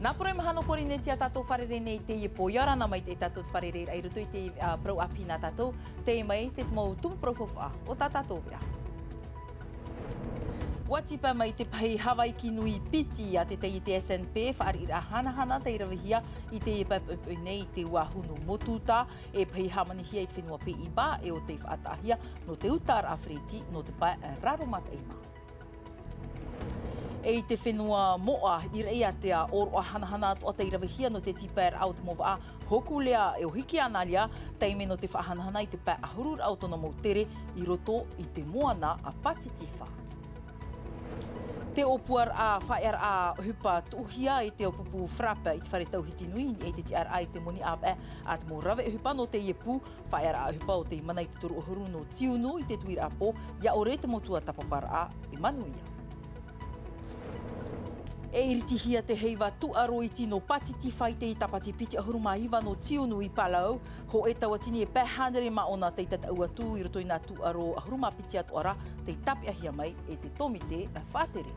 Napore mahano pori ne tia tatou wharere nei te i poiara na mai te tatou wharere ai rutu i te prau apina tatou te mai te mau tumu profofa o ta tatou vea. Watipa mai te pai Hawaii ki nui piti a te i te SNP whaarira hanahana te irawihia i te pai nei te wahunu motuta e pai hamanihia i te whenua pe i ba e o te whaatahia no te utar Afriti no te pai raromat eima. E te whenua moa i reia te a oro a hanahana atua te irawihia no te tipair au te mova a hoku lea e o hiki analia teime no te whahanahana i te pai ahurur autonomo tere i roto i te moana a patitifa. Te opuar a whaear a hupa tuhia i te opupu frapa i te whare tauhiti nui e te tiara i te moni ape a te mo rawe hupa no te iepu whaear a hupa o te mana i te turu ohuru no tiunu i te tuira apo ia ore te motua tapapara a te manuia. E iritihia te heiva tuaro i tino patiti whaite i tapati piti ahuru maiva no tiunu i Palau, ho e tawatini e pēhanere maona te tatau atu i roto i nā tuaro ahuru mapiti atu ara te tapi ahia mai e te tomite whātere.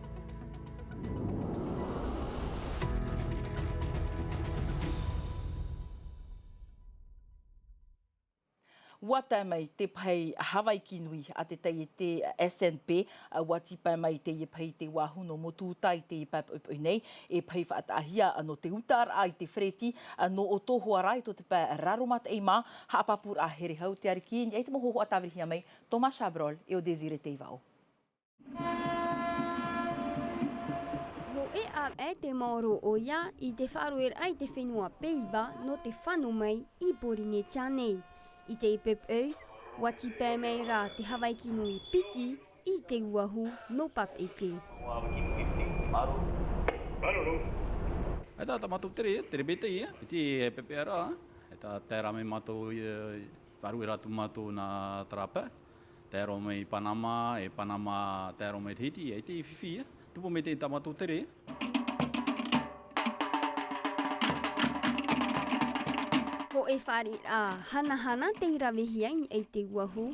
Wata mai te pai Hawaii ki nui a te tai te SNP, wati pai mai te pai te wahuno motuta i te pai nei, e pai whaatahia no te utar ai te freti, no o toho arai to te pai raromat eima, haapapur a here hau te ariki, e te mohoho atawirihia mai, Thomas Chabrol e o Desire Teivao. Ho e a e te maoro o ia i te wharoer ai te whenua peiba no te whanu mai i Borine Chanei. I te ipepeu, wati pē mei rā te Hawaii ki nui piti i te uahu no pap eke. E tā matou tere bete ia, i te pepe ara, e tā tērā me matou wharu e ratu matou nā trapa, tēro me Panama, e Panama tēro me Tahiti, e te whiwhi ia, tupo me te tā matou tere. Ho e whari a hanahana te irawihia i te uahu,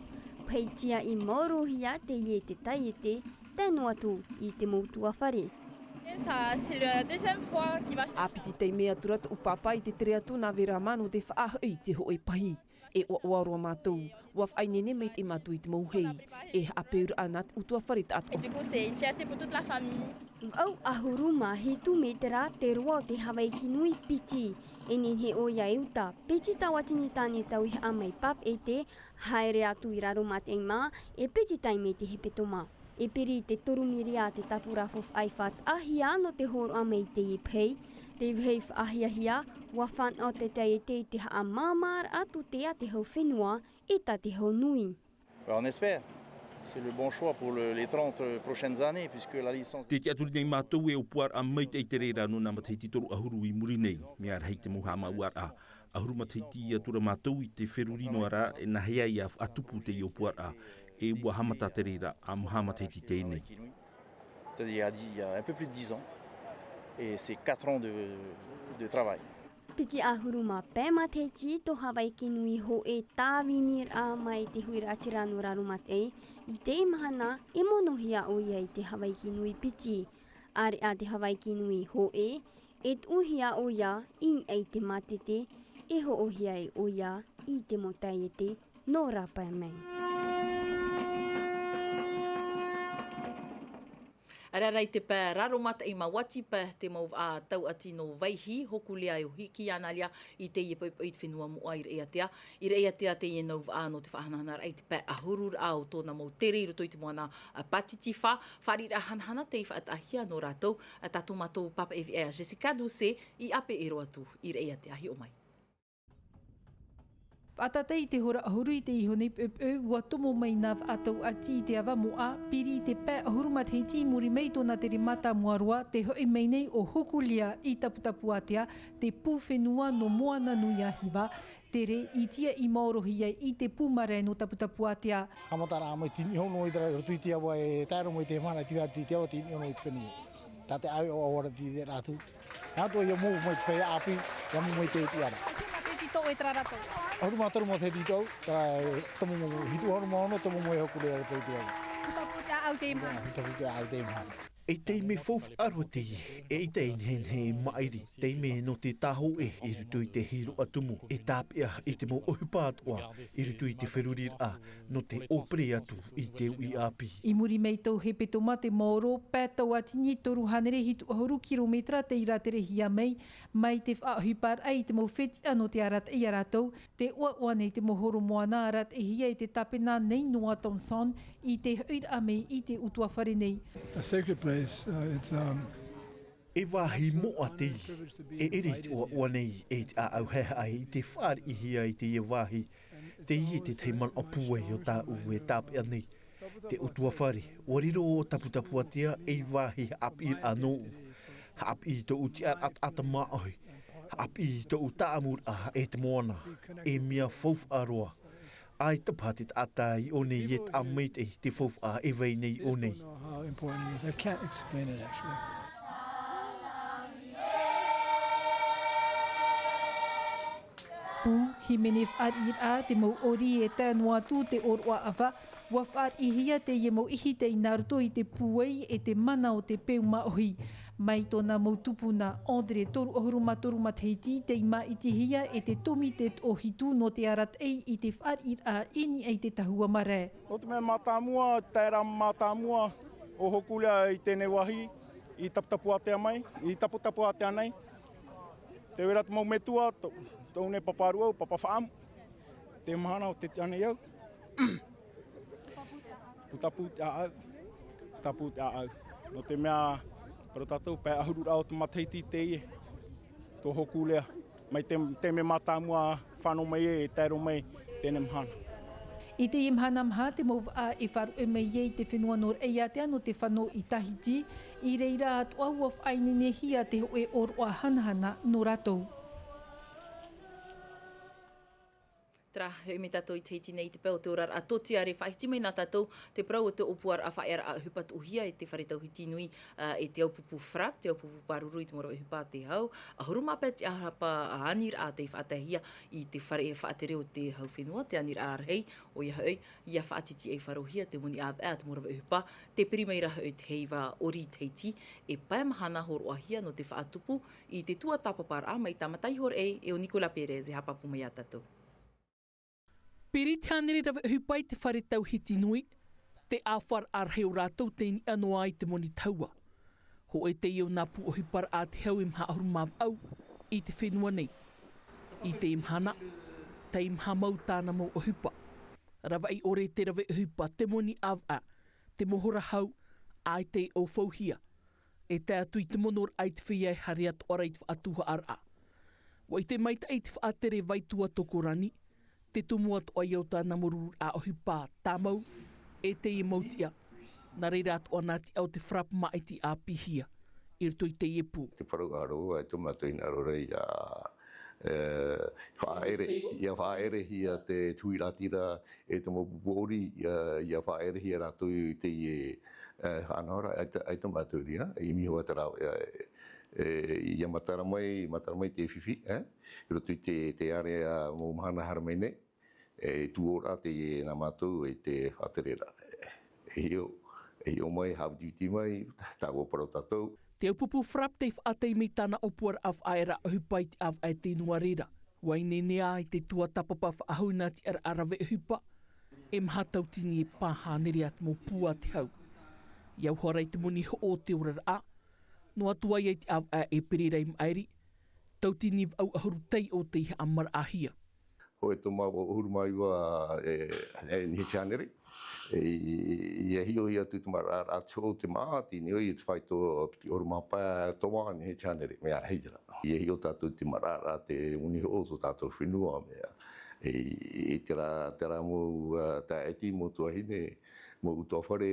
peitia i maurohia te ie te taiete, tēnu atu i te moutua whare. C'est la deuxième fois qu'il va... A piti tei mea turat upapa i te tere atu nā vera mano te whaahui te ho e pahi. E o aroa mātou, waf ainene mei te mātou i te mauhei, e apeur anat utua whare atu. Et du coup, c'est une fierté pour toute la famille. Au ahuruma he tumetera te roa o te Hawaii ki nui piti. E nin he o ia euta, piti tawatini tāne tau he amai pap e te haere atu i raromat e mā, e piti taime te hepetoma. E piri te torumiri a te tapura fof aifat ahia no te horo amai te ipei, te vheif ahiahia, wafan o te te haa mamar atu te a te hau whenua e ta te hau nui. On espère. C'est le bon choix pour les 30 prochaines années, puisque la licence... Te atu nei mātou e o puar a mai te reira no nā matahiti toru ahuru i muri nei, mea rei te moha mauar a. Ahuru matahiti atura mātou i te wherurino ara e nahea i a atupu te i o puar a, e ua hamata te reira a moha matahiti te nei. C'est-à-dire il y a un peu plus de 10 ans, et c'est 4 ans de travail. Piti ahuruma pēma teiti to Hawaii ki nui ho e tāwinir a mai te huira atirano rarumat e, i te mahana e monohia o ia i te Hawaii ki nui piti. Are a te Hawaii ki nui ho e uhia o ia in ei te matete, e ho ohia e o ia i te motaiete no rapa mei. Ararai te pē raromata i mawati pē te mau a tau ati no vaihi, hoku lea e o hiki analia i te i te whenua moa i reia tea. I reia tea te i nau a no te whahanahana ai te pē ahurur au tōna mau tere i roto i te moana patiti wha. Wharira hanahana te i whaatahia no rātou, tātou mātou papa evi ea Jessica Duse i ape e roatu i reia tea hi o mai. Whatatei te hora ahuru i te iho nei pepeu, ua tomo mai nā atau ati i te awa moa, piri te pē ahurumat hei ti muri mei tōna te rimata muarua, te hoi mei nei o hukulia i taputapu atea, te pūwhenua no moana nui ahiwa, te re i tia i maorohia i te pūmare no taputapu atea. Hamatara amai tini hono i tara rutu i te awa e tāro mo i te mana tua ti te awa tini hono i te whenua. Tā te au o awara ti te rātu. Nā tō i a mō mai te whai api, ia mō mai te iti ara. Tō e trarato. Ahuruma taru mo te titau, tamu mo hitu haru mo ono, tamu mo e hoku rea te titau. Utaputa au te mana. Utaputa au te mana. E te me fof aroti, e te hen he mairi, te me no te taho e rutu I te hiro atumu, e tāpia I te mo ohupātoa, I rutu I te wherurir a, no te opre atu I te ui api. I muri mei tau he peto mate mōro, pētau atini toru hanere hitu ahoru kilometra te iratere hia mei, mai te whaahupar ai te mo wheti ano te arat I aratou, te ua nei te mohoro moana arat e hia I te tapena nei noa Thomson, I te huir ame I te utua whare nei. A sacred place. E wahi moa te e eri ua nei e a au hea ai I te whaar I hia I te wahi, te I te teiman opue o tā ue tāpia nei. Te utua whare, wariro o taputapuatia e wahi hapi anō, hapi to uti at atamaoi, hapi to utaamur a e te moana, e mia fof aroa. Ai tapatit atai o nei yet a meit e te fof a e vei nei o nei. How important it is. I can't explain it actually. Pū, hi mene wharir a te mau ori e tēnua tū te orwa awa, wa whar I hia te ie mau ihi te inaruto I te puei e te mana o te peu maohi. Mai tōna mau tupuna, Andre toru ohuru matoru matheiti te ima I te hia e te tomi te ohitu no te arat ei I te wharir a ini ei te tahua mare. O te mea mātāmua, tērā mātāmua o hokulea I tēnei wahi, I taputapu atea mai, I taputapu atea nei. Te wera te mau metua, tau ne paparu au, papa whaamu, te mahana o te tiane iau. Putapu te au, putapu te au. No te mea, pero tātou pē ahurura o te matheiti te ie, tō hokulea. Mai te me mātāmua whānau mai e tēro mai tēne mahana. I te imhana mha te mau a e wharu e mei ei te whenua nor e atea no te whanau I Tahiti, I reira atua ua whainene hia te hoe oroa hanahana no ratou. Tra, heu me tātou I teiti nei te pēo te orar a toti are whaiti mai nā tātou te prau o te opuar a whaera a hupat uhia e te wharetau hitinui e te aupupu whrap, te aupupu paruru I te moro e hupa te hau. A hurumapa te ahapa a anir a te whaatahia I te whare e whaatere o te hau whenua, te anir a arhei o ia hau, ia whaatiti e wharohia te muni a te moro e hupa, te pirimeira hau te heiva ori teiti e pae mahana horo ahia no te whaatupu I te tua tapapar a mai tamatai hor e o Nicola Perez e hapapu mai a tātou. Piri te anere rawa hupai te wharetau hiti nui, te awhar arheo rātou te ni anoa I te moni taua. Ho e te iau nā pu o hupar a te hau imha ahuru mav au I te whenua nei. I te imhana, te imha mau tāna mau o hupa. Rawa I ore te rawa hupa te moni av a, te mohora hau, ai te o fauhia. E te atu I te monor ai te whiai hariat ora I te whaatuha ar a. Wa I te maita ai te whaatere vaitua tokorani, te tumu atu ai au tāna moruru a ohupa tāmau e te I mautia. Nā reira atu anati au te whrap maiti a pihia. I rito I te iepu. Te paru aro, ai tomatu ina rore ia whaere hia te tuiratira e te mopupori ia whaere hia ratu I te ie whanora. Ai tomatu ria, I miho atarau. Ia matara mai te whiwhi. I roto I te area mō mahana haramene. E tuora te e nā mātou e te whaterera. E hio mai, hawdiuti mai, tāua parau tātou. Te upupu whrap te whaatei mi tāna opuar a whaera hupai te av ai te nuarera. Wai nenea I te tua tapapa whaahau nā te ara arawe hupa. E mhatau tini e pāhaneri at mō pua te hau. Iau horai te moni ho o te orara a. No atua I te av ai e perirei mairi. Tau tini au ahuru tei o te iha amara ahia. Ho e tō mawa uhuru mai wa nihe chanere. Ia hio ia tu tumara a tō te maati ni oi te whai tō piti oru mapa tō maa nihe chanere. Mea heitara. Ia hio tātou te mara a te uniho o tō tātou whenua mea. E tera mō tā eti mō tuahine mō utoa whare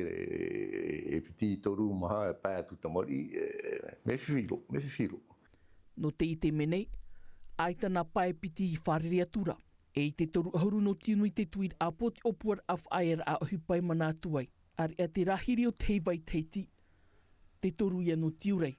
e piti toru maha e pāia tutamari. Me whiwhiro. No te I te menei, aitana pae piti I wharerea tura. E I te toru ahuru no tiunu I te tuir a poti opuar a whaera a hupai mana tuai. Ar ea te rahiri o te vai teiti, te toru ia no tiurei.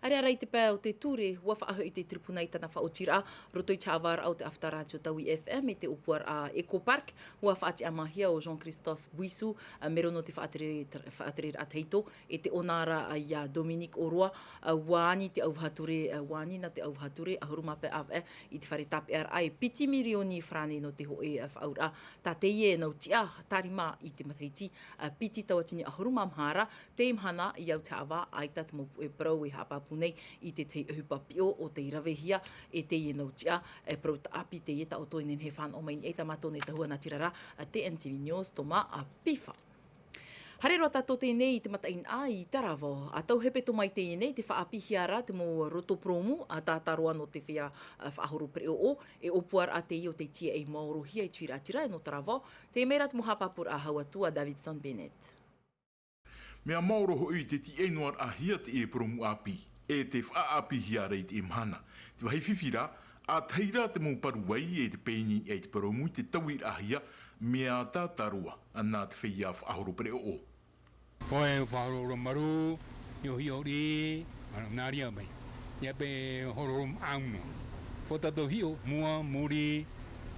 Are arai te pēo te ture, ua whaahu i te tripunai tana whaotira, roto i tāwara au te After Tau FM e te upuar a Eco Park, ua whaati amahia o Jean-Christophe Buisu, merono te whaatere a teito, e te onara i a Dominique Orua, wāni te auhature, wāni na te auhature, a hurumape awe i te whare tape ar ai, piti mirioni frane no te hoe whaura, tā te ie nau tia, tarima i te matahiti, piti tawatini a huruma mahara, te mahana i au te awa, aita te mopu e parau e hapapu nei, i te te hupapio o te irawehia, e te ie nau tia, e parau ta api te ie ta o toinen he whan o maini, e ta matone te hua na tirara, te NTV News, toma a pifa. Hare roa tātou tēnei i te matain a i Taravo. A tau hepe to mai tēnei te whaapihiara te mo roto promu a tātaroa no te whia whaahoro pre o e opuar a te i o te tia e maorohia i tuiratira e no Taravo. Te mera te mohapapur a hauatua Davidson Bennett. Mea mauro hoi te ti enoar a hia te e promu api, e te whaapihiara i te imhana. Te wahi whiwhira, a teira te mo paruai e te peini e te promu te tauir a hia, mea tātaroa anā te whia whaahoro pre o. Koe whaaroro maru, yohi ori, nāri a mai. Ia pe hororom auno. Whotato hio, mua, muri,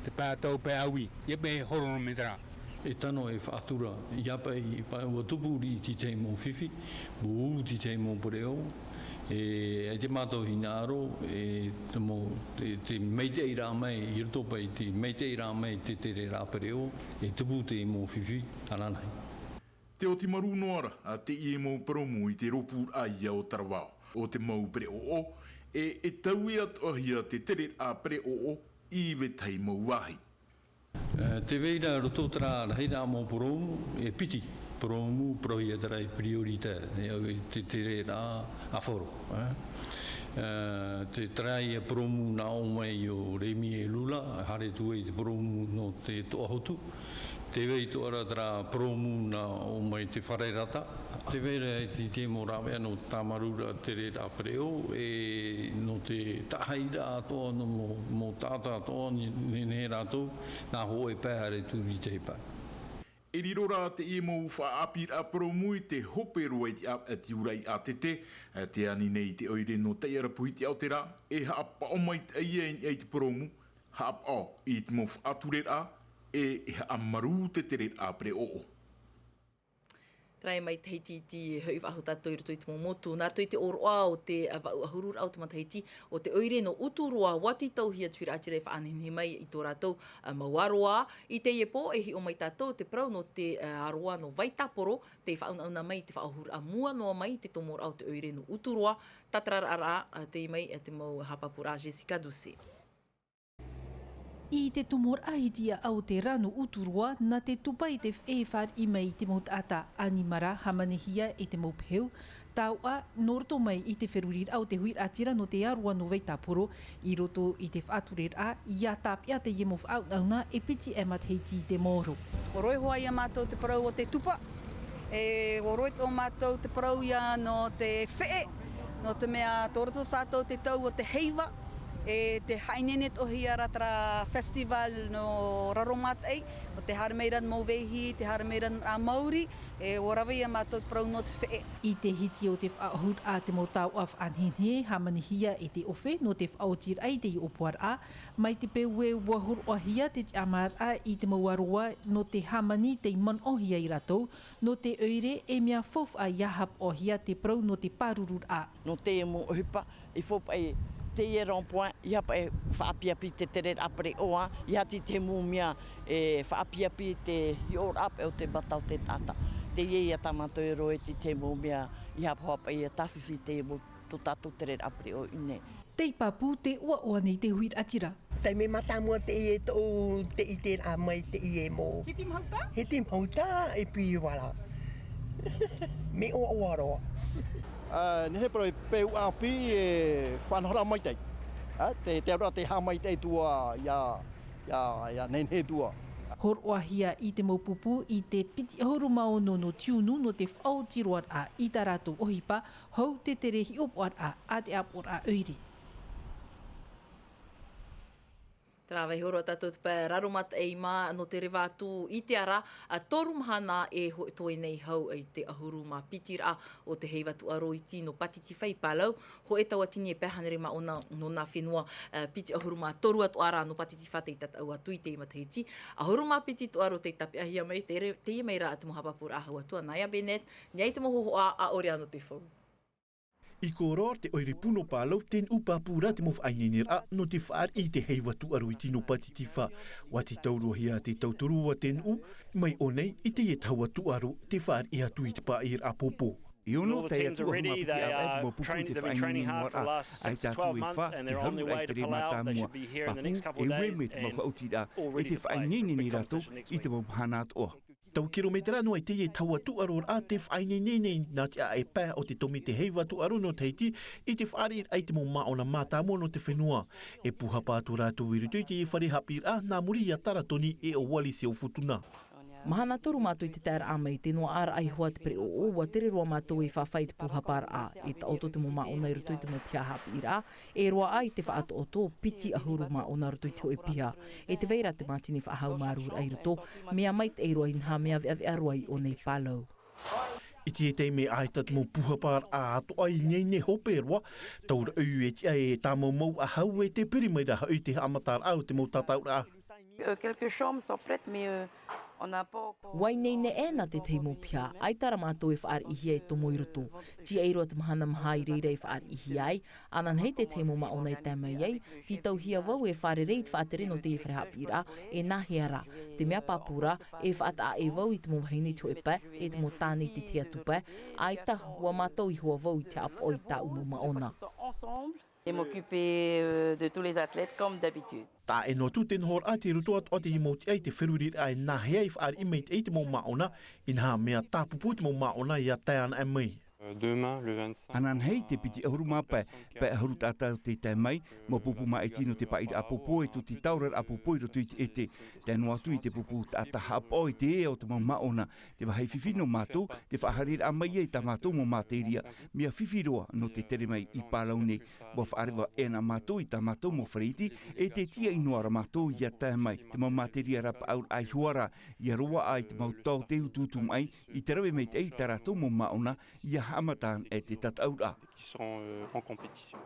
te pātau pe awi. Ia pe hororom me tara. E tano e whaatura, ia pe i ua tupuri ti te mo whiwhi, uu ti te mo poreo, e te mātou hina aro, te meitei rā mai, i roto pai te meitei rā mai te tere rā pereo, e tupu te mo whiwhi, aranai. Te o ti maru noara a te i e mau promu i te ropur aia o Tarawao o te mau pre o e taui atohia te tere a pre o i vetai mau wahi. Te veira roto tara reira mau promu e piti promu prohia tarai priorita te tere rā a foro. Te trai e promu na o mai o Remi e Lula, hare tue te promu no te toahotu. Te wei to ara tara promu na o mai te whareirata. Te weira e te mo rawe no tamarura te re rā preo e no te tahaira atoa no mo tata atoa ne rātou nā ho e pēhare tūri te pai. E riro rā te i mau whaapir a promu i te hopero e te urai a te ani nei te oire no teira puhiti au te rā e haapa o mai te e te promu haapa o i te mo whaature rā e amaru te tere a pre o. Trai mai Tahiti ti hui whahu tātou i roto i te momotu. Nā rtoi te oroa o te ahurur au te Tahiti o te oire no uturoa wati tauhia tuiratire whaanenhe mai i tō rātou mauaroa. I te iepo e hi o mai tātou te prau no te aroa no Vaitaporo, te whaunauna mai te whaahur a mua noa mai te tomor au te oire no uturoa. Tatrara ara te i mai te mau hapapura Jessica Duce. I te tomor ahitia au te ranu uturua na te tupai te whewhar i mai te mot ata animara hamanehia e te maupeheu, tau a norto mai i te wherurir au te huir atira no te arua no Vaitaporo i roto i te whaaturer a ia tāpia te iemof au nauna e piti e matheiti te moro. Oroi hoa ia mātou te parau o te tupa, oroi tō mātou te parau ia no te whee, no te mea tōrato tātou te tau o te heiva, e te hainene tohi ara tara festival no Raromatei, o te harameiran Mauvehi, te harameiran a Mauri, e orawe ia mātou parau no te whee. I te hiti o te whaahur a te motau af anhenhe, hamanihia e te ofe no te whaotir ai te i opuar a, mai te peue wahur ohia te te amar a i te mauaroa no te hamani te man ohia i ratou, no te oire e mea fof a iahap ohia te parau no te parurur a. No te e mo ohipa, i fof ai te ie rompoa, ia pa e whaapiapi te tere apere oa, ia ti te mumia e whaapiapi te hior ape o te batau te tata. Te ie ia tamato e roe ti te mumia, ia pa ia tawhiwhi te mo to tatu tere apere o ine. Tei papu te ua oa nei te huir atira. Tei me matamua te ie tō te i te a mai te ie mo. Hiti mhauta? Hiti mhauta e pi wala. Me o aroa. Nehe pro peu api e whanhora mai tei. Te ora te ha mai tei tua ia nene tua. Hor oahia i te maupupu i te piti ahuru maono no tiunu no te whaotiroar a i tā rātou ohipa, hau te tere hi opoar a te apor a oiri. Trawei horo tātou te pā raromat ei mā no te rewa tū i te ara, toru mahana e toi nei hau i te ahuru mā pitira o te heiwa tu aro i tino patiti whai pālau. Ho e taua tini e pēhanere mā ona no nā whenua piti ahuru mā toru atu ara no patiti whatei tatau atu i te imatahiti. Ahuru mā piti tu aro te tapi ahia mai, te ia mai rā atu mohapapura ahau atua. Naya Bennett, niai te moho a ore ano te whau. I ko roa te oire puno pālau ten upa pūra te mof ainenera no te whaar i te hei watu aru i tino patiti wha. Wa te taurohia te tautorua ten u, mai o nei i te e tau atu aru te whaar i atu i te pā ir a popo. I ono te atu a huma piti au e mo pupu te whainini ngora ai tātu e wha te haru ai te re mata mua. Papu e ue me te mau hauti da e te whainini ni rato i te mau mahana atoa. Tau kilometera no ai te e tau atu aro a te whainenene nā te a e pā o te tomi te heiwa tu aro no teiti i te whaari ai te mo maona mātā mo no te whenua. E puha pātu rātu iritu i te e whare hapir a nā muri i a taratoni e o wali se o futuna. Mahana toru mātou i te tēra āmai, te noa ara ai hoa te pere o wa tere roa mātou i whawhai te puhapara a. E ta auto te mo maona i rutu i te mo piahapi ira, e roa ai te whaato o tō piti ahuru maona rutu i te hoi piha. E te veira te mātini whaahau mārur ai ruto, mea mait e roa i nha mea vea roa i o nei pālau. I te te me aitat mo puhapara a ato ai nei ne hope roa, taura au e tia e tā mau a hau e te piri mai raha i te amatar au te mo tataura a. Quelques chambres sont prêtes, mais on n'a pas encore... Wai nei ne e na te teimo pia, ai tara mātou e whaar ihi ai tomo i roto. Ti eiroa te mahana maha i reira e whaar ihi ai, anan hei te teimo maona i tēmai ai, ti tau hia wau e whaare reit whaatere no te e wharehapira, e nahi ara. Te mea papura, e whaata a e wau i te mo haini tio e pē, e te mo tāne te tea tupe, ai ta hua mātou i hua wau i te apo i tā umu maona. Et m'occuper de tous les athlètes comme d'habitude. Tā e no tūten hor a te ruto atu ate i mauti ai te whiruri ai nā hea i whaari i meit e te mau maona, i nā mea tāpupu te mau maona i a tēana e mai. Demain, le 25. Anan hei te piti ahuru māpai, pe ahuru tātau te tai mai, mo pupu mai tino te pai apopo e tu te taurar apopo i rotu i te ete. Te anua atu i te pupu tāta hapo i te e o te mau maona, te wahai whiwhino mātou, te whaharir a mai e ta mātou mo māteria, mea whiwhiroa no te tere mai i pālaune, mo whaarewa e na mātou i ta mātou mo whareiti, e te tia inuara mātou i a tai mai, te mau māteria rapa aur ai huara, i a roa ai te mau tau te ututum ai, i te rawe meit e i ta rātou mo maona, i a amatan e te tataura. Qui sont en compétition.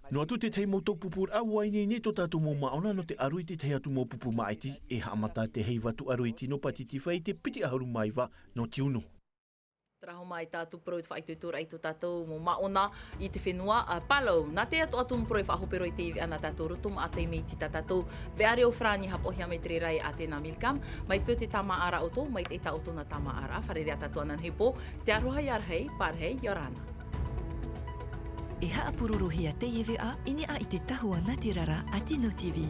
No atu te tei mo tō pupur au ai nei to tātou mō maona no te aru i te tei atu mō pupu maiti e haamata te hei watu aru i tino patiti whai te piti ahuru maiwa no tiunu. Traho mai tātou pro i te whaitutura i tō tātou mō maona i te whenua palau. Nā te atu mpro i whahopero i te iwi ana tātou rutum a te mei tita tātou veare o frani hapohia me tere rai a tēnā milkam. Mai pio te tama ara o tō, mai te ita o tōna tama ara, wharerea tātou anan hepo, te aroha i arhei, parhei, yorana. E haa pururuhia te iwi a, ini a i te tahua Natirara a Tino TV.